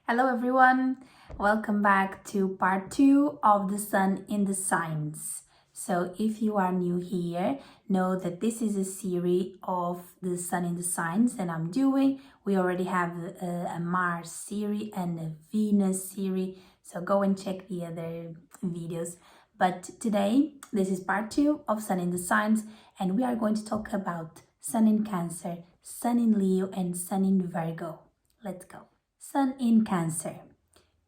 Hello everyone, welcome back to part 2 of the Sun in the Signs. So if you are new here, know that this is a series of the Sun in the Signs that I'm doing. We already have a Mars series and a Venus series, so go and check the other videos. But today, this is part 2 of Sun in the Signs, and we are going to talk about Sun in Cancer, Sun in Leo, and Sun in Virgo. Let's go. Sun in Cancer.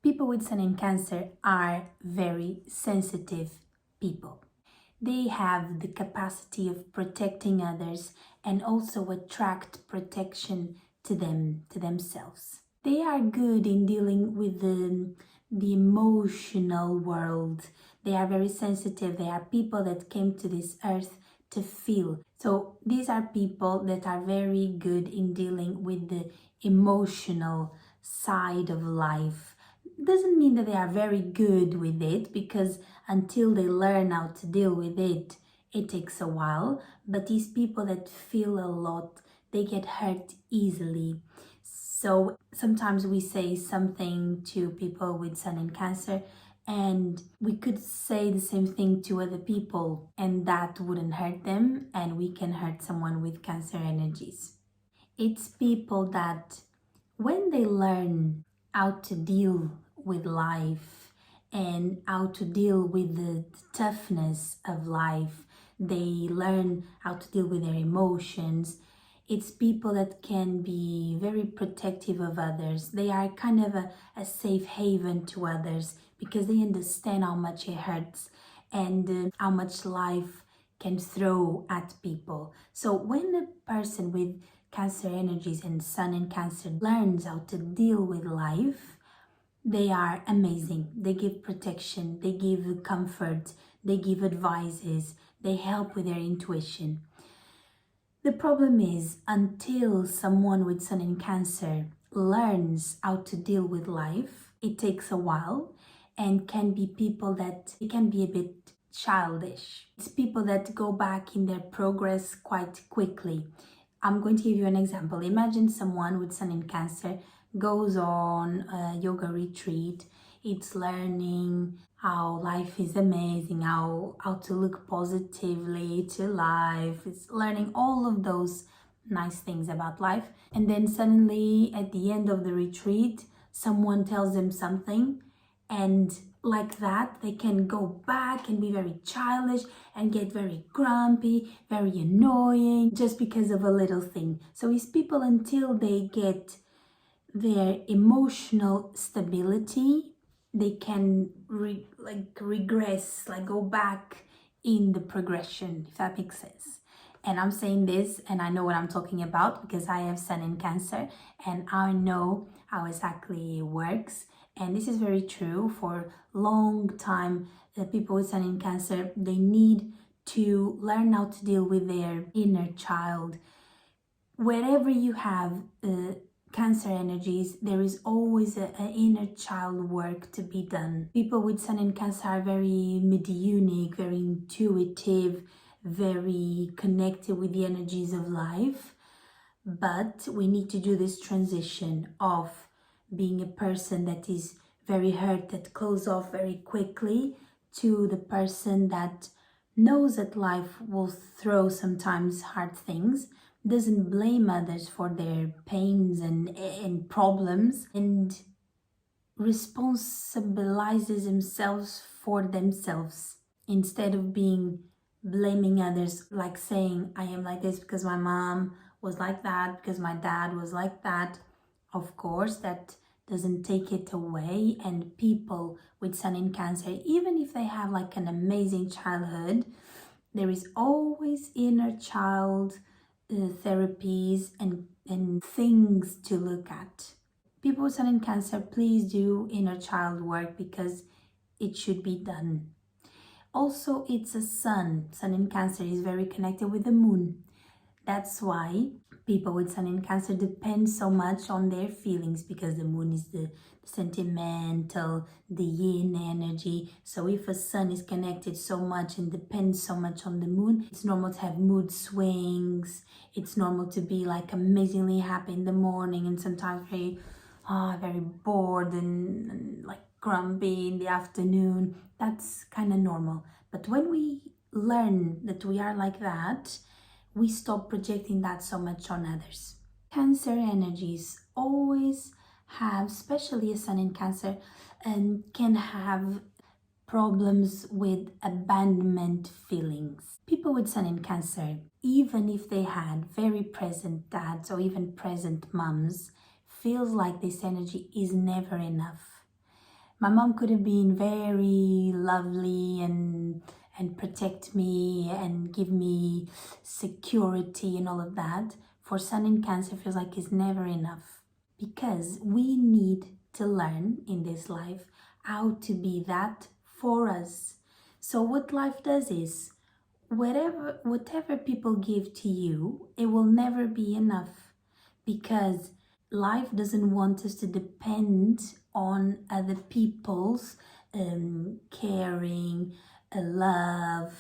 People with Sun in Cancer are very sensitive people. They have the capacity of protecting others and also attract protection to themselves. They are good in dealing with the emotional world. They are very sensitive. They are people that came to this earth to feel. So these are people that are very good in dealing with the emotional side of life. Doesn't mean that they are very good with it, because until they learn how to deal with it, it takes a while. But these people that feel a lot, they get hurt easily. So sometimes we say something to people with Sun in Cancer, and we could say the same thing to other people, and that wouldn't hurt them, and we can hurt someone with Cancer energies. It's people that when they learn how to deal with life and how to deal with the toughness of life, they learn how to deal with their emotions. It's people that can be very protective of others. They are kind of a safe haven to others because they understand how much it hurts and how much life can throw at people. So when a person with Cancer energies and Sun in Cancer learns how to deal with life, they are amazing. They give protection, they give comfort, they give advices, they help with their intuition. The problem is, until someone with Sun in Cancer learns how to deal with life, it takes a while, and can be people that it can be a bit childish. It's people that go back in their progress quite quickly. I'm going to give you an example. Imagine someone with Sun in Cancer goes on a yoga retreat. It's learning how life is amazing, how to look positively to life. It's learning all of those nice things about life. And then suddenly at the end of the retreat, someone tells them something, and like that, they can go back and be very childish and get very grumpy, very annoying, just because of a little thing. So it's people, until they get their emotional stability, they can regress, like go back in the progression, if that makes sense. And I'm saying this, and I know what I'm talking about because I have Sun in Cancer, and I know how exactly it works. And this is very true for long time. People with Sun in Cancer, they need to learn how to deal with their inner child. Wherever you have Cancer energies, there is always an inner child work to be done. People with Sun in Cancer are very mediunic, very intuitive, very connected with the energies of life. But we need to do this transition of being a person that is very hurt, that closes off very quickly, to the person that knows that life will throw sometimes hard things, doesn't blame others for their pains and problems, and responsibilizes themselves for themselves, instead of being blaming others, like saying, I am like this because my mom was like that, because my dad was like that. Of course, that doesn't take it away. And people with Sun in Cancer, even if they have like an amazing childhood, there is always inner child therapies and things to look at. People with Sun in Cancer, please do inner child work because it should be done. Also, it's a Sun in Cancer is very connected with the moon. That's why people with Sun in Cancer depend so much on their feelings, because the moon is the sentimental, the yin energy. So if a Sun is connected so much and depends so much on the moon, it's normal to have mood swings. It's normal to be like amazingly happy in the morning and sometimes very very bored and like grumpy in the afternoon. That's kind of normal. But when we learn that we are like that, we stop projecting that so much on others. Cancer energies always have, especially a sun in Cancer, and can have problems with abandonment feelings. People with sun in Cancer, even if they had very present dads or even present mums, feels like this energy is never enough. My mom could have been very lovely and protect me and give me security and all of that. For sun in Cancer feels like it's never enough, because we need to learn in this life how to be that for us. So what life does is, whatever people give to you, it will never be enough, because life doesn't want us to depend on other people's caring, love,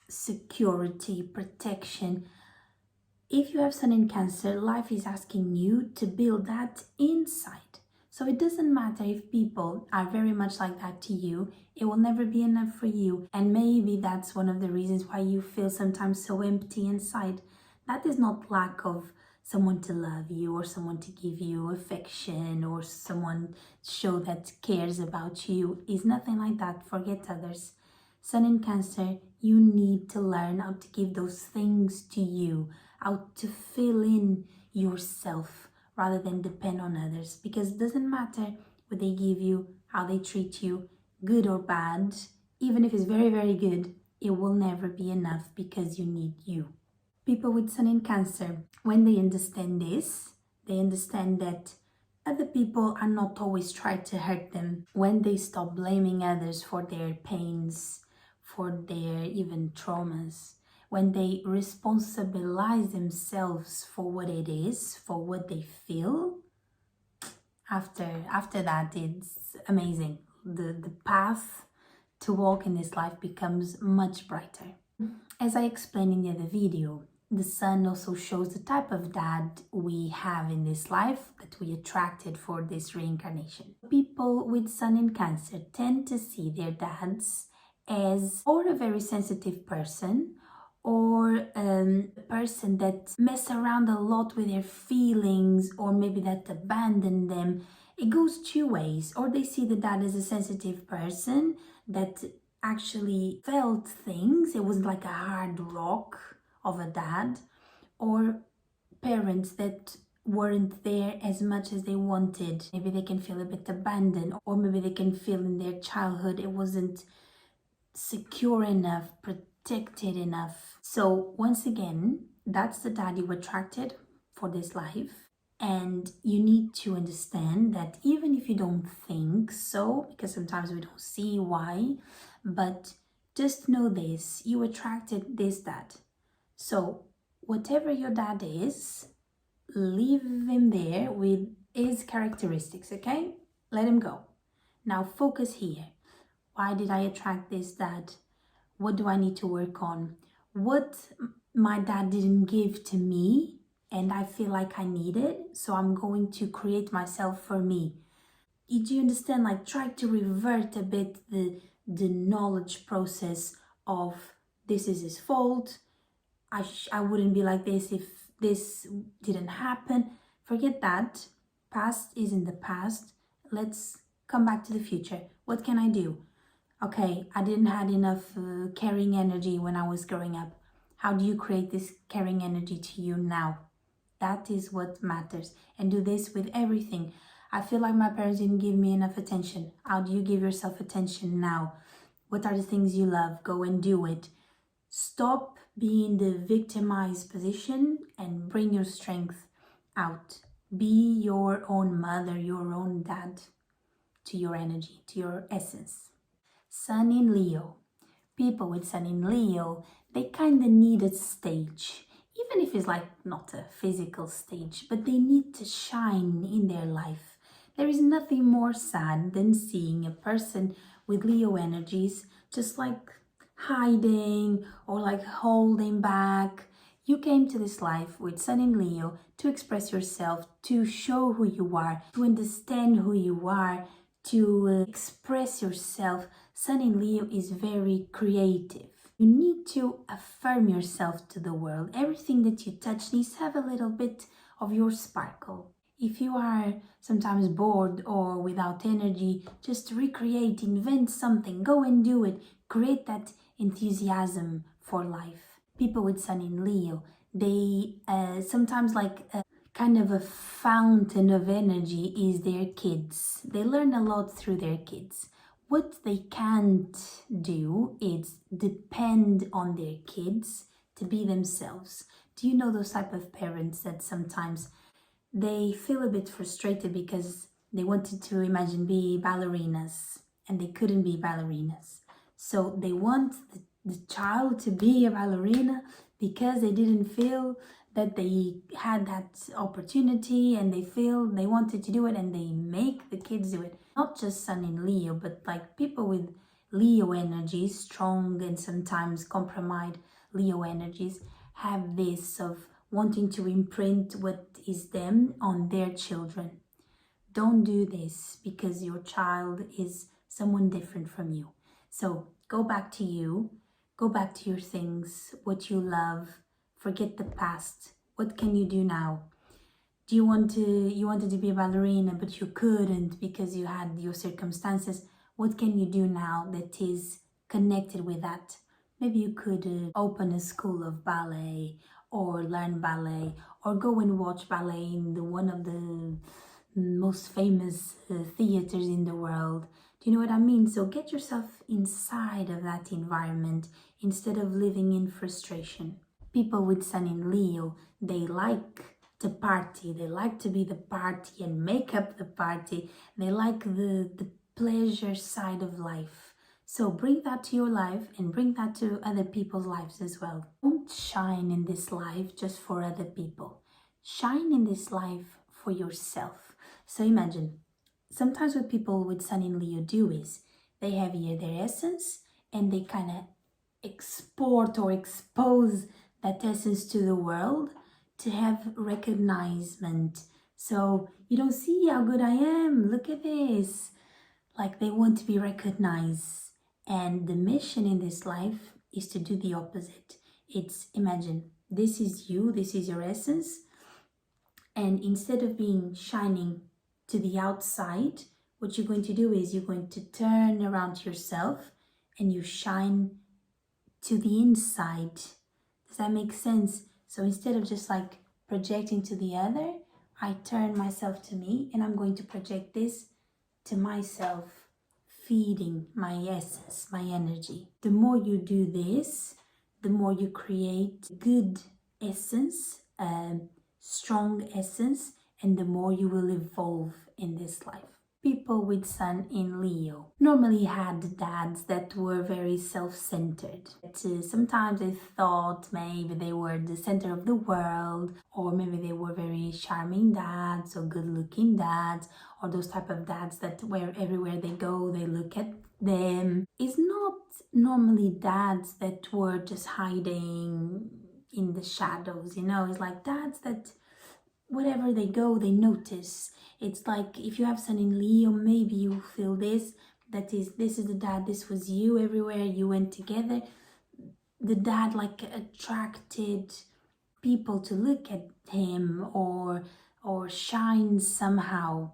security, protection. If you have sun in Cancer, life is asking you to build that inside. So it doesn't matter if people are very much like that to you, it will never be enough for you. And maybe that's one of the reasons why you feel sometimes so empty inside. That is not lack of someone to love you or someone to give you affection or someone show that cares about you. It's nothing like that. Forget others. Sun in Cancer, you need to learn how to give those things to you, how to fill in yourself rather than depend on others, because it doesn't matter what they give you, how they treat you, good or bad. Even if it's very, very good, it will never be enough, because you need you. People with sun in Cancer, when they understand this, they understand that other people are not always trying to hurt them. When they stop blaming others for their pains, for their even traumas, when they responsibilize themselves for what it is, for what they feel, after that, it's amazing. The path to walk in this life becomes much brighter. As I explained in the other video, the sun also shows the type of dad we have in this life that we attracted for this reincarnation. People with sun in Cancer tend to see their dads as or a very sensitive person, or a person that mess around a lot with their feelings, or maybe that abandon them. It goes two ways. Or they see the dad as a sensitive person that actually felt things. It was like a hard rock of a dad. Or parents that weren't there as much as they wanted. Maybe they can feel a bit abandoned, or maybe they can feel in their childhood it wasn't secure enough, protected enough. So once again, that's the dad you attracted for this life. And you need to understand that even if you don't think so, because sometimes we don't see why, but just know this, you attracted this dad. So whatever your dad is, leave him there with his characteristics, okay? Let him go. Now focus here. Why did I attract this dad? What do I need to work on? What my dad didn't give to me and I feel like I need it, so I'm going to create myself for me. Do you understand? Like, try to revert a bit the knowledge process of this is his fault. I wouldn't be like this if this didn't happen. Forget that. Past is in the past. Let's come back to the future. What can I do? Okay, I didn't have enough caring energy when I was growing up. How do you create this caring energy to you now? That is what matters. And do this with everything. I feel like my parents didn't give me enough attention. How do you give yourself attention now? What are the things you love? Go and do it. Stop being the victimized position and bring your strength out. Be your own mother, your own dad, to your energy, to your essence. Sun in Leo. People with sun in Leo, they kind of need a stage. Even if it's like not a physical stage, but they need to shine in their life. There is nothing more sad than seeing a person with Leo energies just like hiding or like holding back. You came to this life with Sun in Leo to express yourself, to show who you are, to understand who you are, to express yourself. Sun in Leo is very creative. You need to affirm yourself to the world. Everything that you touch needs to have a little bit of your sparkle. If you are sometimes bored or without energy, just recreate, invent something, go and do it. Create that enthusiasm for life. People with Sun in Leo, they sometimes like a kind of a fountain of energy is their kids. They learn a lot through their kids. What they can't do is depend on their kids to be themselves. Do you know those type of parents that sometimes they feel a bit frustrated because they wanted to imagine be ballerinas and they couldn't be ballerinas? So they want the child to be a ballerina because they didn't feel that they had that opportunity, and they feel they wanted to do it, and they make the kids do it. Not just Sun in Leo, but like people with Leo energies, strong and sometimes compromised Leo energies, have this of wanting to imprint what is them on their children. Don't do this because your child is someone different from you. So go back to you, go back to your things, what you love, forget the past. What can you do now? Do you wanted to be a ballerina but you couldn't because you had your circumstances? What can you do now that is connected with that? Maybe you could open a school of ballet or learn ballet or go and watch ballet in one of the most famous theaters in the world. Do you know what I mean? So get yourself inside of that environment instead of living in frustration. People with Sun in Leo, they like to party, they like to be the party and make up the party. They like the pleasure side of life. So bring that to your life and bring that to other people's lives as well. Don't shine in this life just for other people. Shine in this life for yourself. So imagine, sometimes what people with Sun in Leo do is they have here their essence and they kind of export or expose that essence to the world to have recognition. So you don't see how good I am, look at this. Like they want to be recognized. And the mission in this life is to do the opposite. It's, imagine, this is you, this is your essence. And instead of being shining to the outside, what you're going to do is you're going to turn around yourself and you shine to the inside. Does that make sense? So instead of just like projecting to the other, I turn myself to me and I'm going to project this to myself, feeding my essence, my energy. The more you do this, the more you create good essence, strong essence, and the more you will evolve in this life. People with Sun in Leo normally had dads that were very self-centered. Sometimes they thought maybe they were the center of the world, or maybe they were very charming dads or good-looking dads, or those type of dads that where everywhere they go they look at them. It's not normally dads that were just hiding in the shadows, you know. It's like dads that wherever they go they notice. It's like if you have Sun in Leo, maybe you feel this is the dad, this was you, everywhere you went together, the dad like attracted people to look at him or shine somehow.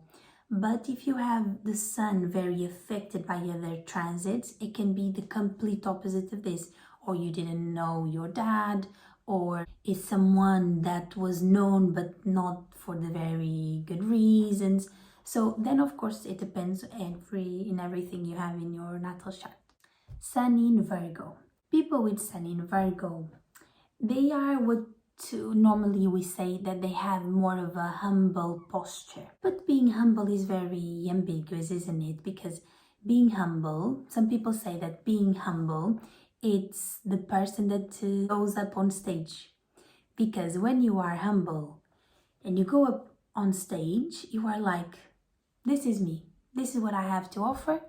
But if you have the Sun very affected by other transits, it can be the complete opposite of this. Or you didn't know your dad, or is someone that was known but not for the very good reasons. So then of course it depends in everything you have in your natal chart. Sun in Virgo. People with Sun in Virgo, they are what normally we say that they have more of a humble posture. But being humble is very ambiguous, isn't it? Because being humble, some people say that being humble, it's the person that goes up on stage. Because when you are humble and you go up on stage, you are like, this is me. This is what I have to offer.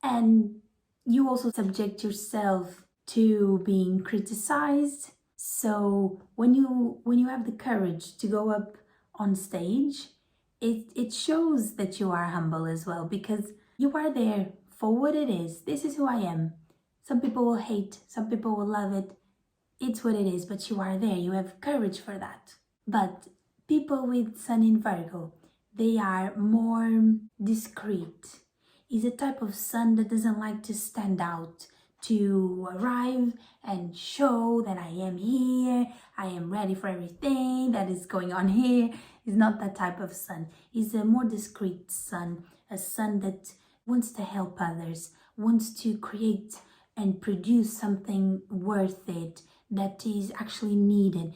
And you also subject yourself to being criticized. So when you have the courage to go up on stage, it shows that you are humble as well, because you are there for what it is. This is who I am. Some people will hate, some people will love it. It's what it is, but you are there. You have courage for that. But people with Sun in Virgo, they are more discreet. Is a type of sun that doesn't like to stand out, to arrive and show that I am here, I am ready for everything that is going on here. Is not that type of sun. Is a more discreet sun, a sun that wants to help others, wants to create and produce something worth it, that is actually needed.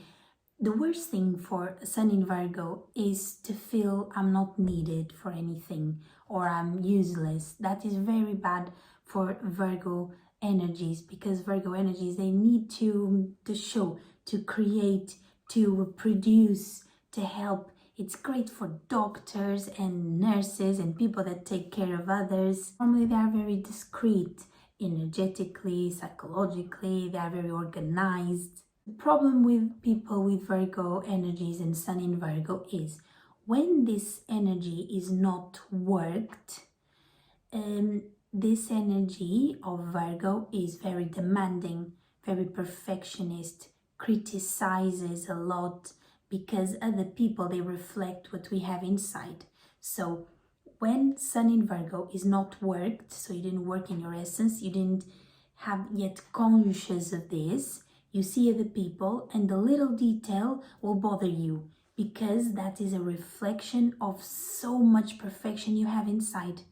The worst thing for a Sun in Virgo is to feel I'm not needed for anything or I'm useless. That is very bad for Virgo energies, because Virgo energies, they need to show, to create, to produce, to help. It's great for doctors and nurses and people that take care of others. Normally they are very discreet energetically, psychologically, they are very organized. The problem with people with Virgo energies and Sun in Virgo is when this energy is not worked, this energy of Virgo is very demanding, very perfectionist, criticizes a lot, because other people, they reflect what we have inside. So when Sun in Virgo is not worked, so you didn't work in your essence, you didn't have yet conscious of this, you see other people and the little detail will bother you, because that is a reflection of so much perfection you have inside.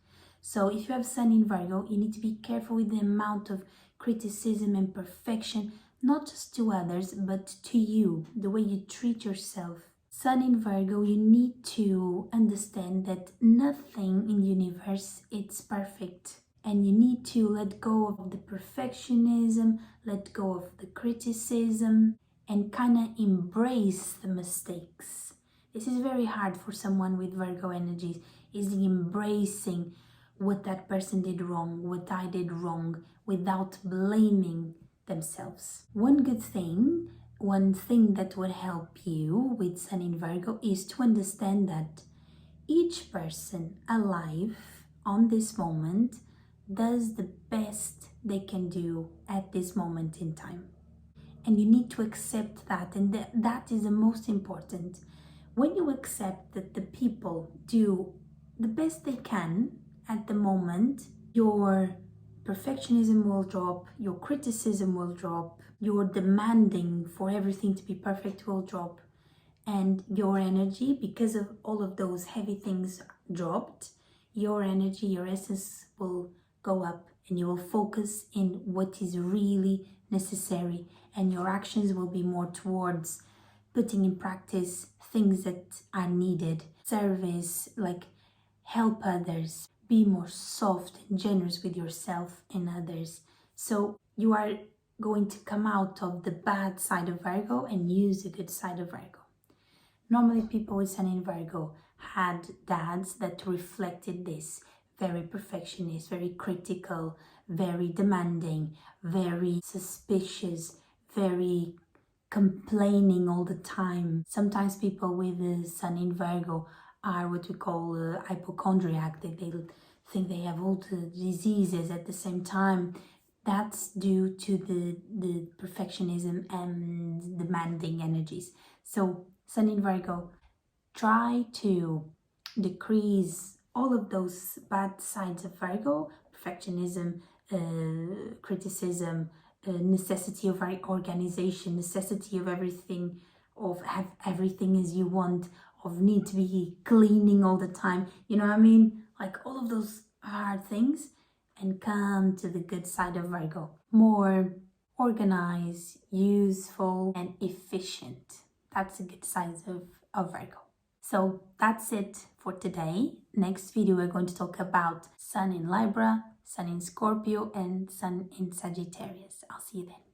So if you have Sun in Virgo, you need to be careful with the amount of criticism and perfection, not just to others, but to you, the way you treat yourself. Sun in Virgo, you need to understand that nothing in the universe is perfect. And you need to let go of the perfectionism, let go of the criticism, and kind of embrace the mistakes. This is very hard for someone with Virgo energies, is embracing what that person did wrong, what I did wrong, without blaming themselves. One thing that would help you with Sun in Virgo is to understand that each person alive on this moment does the best they can do at this moment in time. And you need to accept that, and that is the most important. When you accept that the people do the best they can at the moment, your perfectionism will drop, your criticism will drop, your demanding for everything to be perfect will drop, and your energy, because of all of those heavy things dropped, your energy, your essence will go up, and you will focus in what is really necessary, and your actions will be more towards putting in practice things that are needed. Service, like help others, be more soft and generous with yourself and others. So you are going to come out of the bad side of Virgo and use the good side of Virgo. Normally people with Sun in Virgo had dads that reflected this. Very perfectionist, very critical, very demanding, very suspicious, very complaining all the time. Sometimes people with the Sun in Virgo are what we call hypochondriac. They think they have all the diseases at the same time. That's due to the perfectionism and demanding energies. So Sun in Virgo, try to decrease all of those bad sides of Virgo: perfectionism, criticism, necessity of organization, necessity of everything, of have everything as you want, of need to be cleaning all the time. You know what I mean? Like all of those hard things, and come to the good side of Virgo. More organized, useful, and efficient. That's a good side of Virgo. So that's it for today. Next video, we're going to talk about Sun in Libra, Sun in Scorpio, and Sun in Sagittarius. I'll see you then.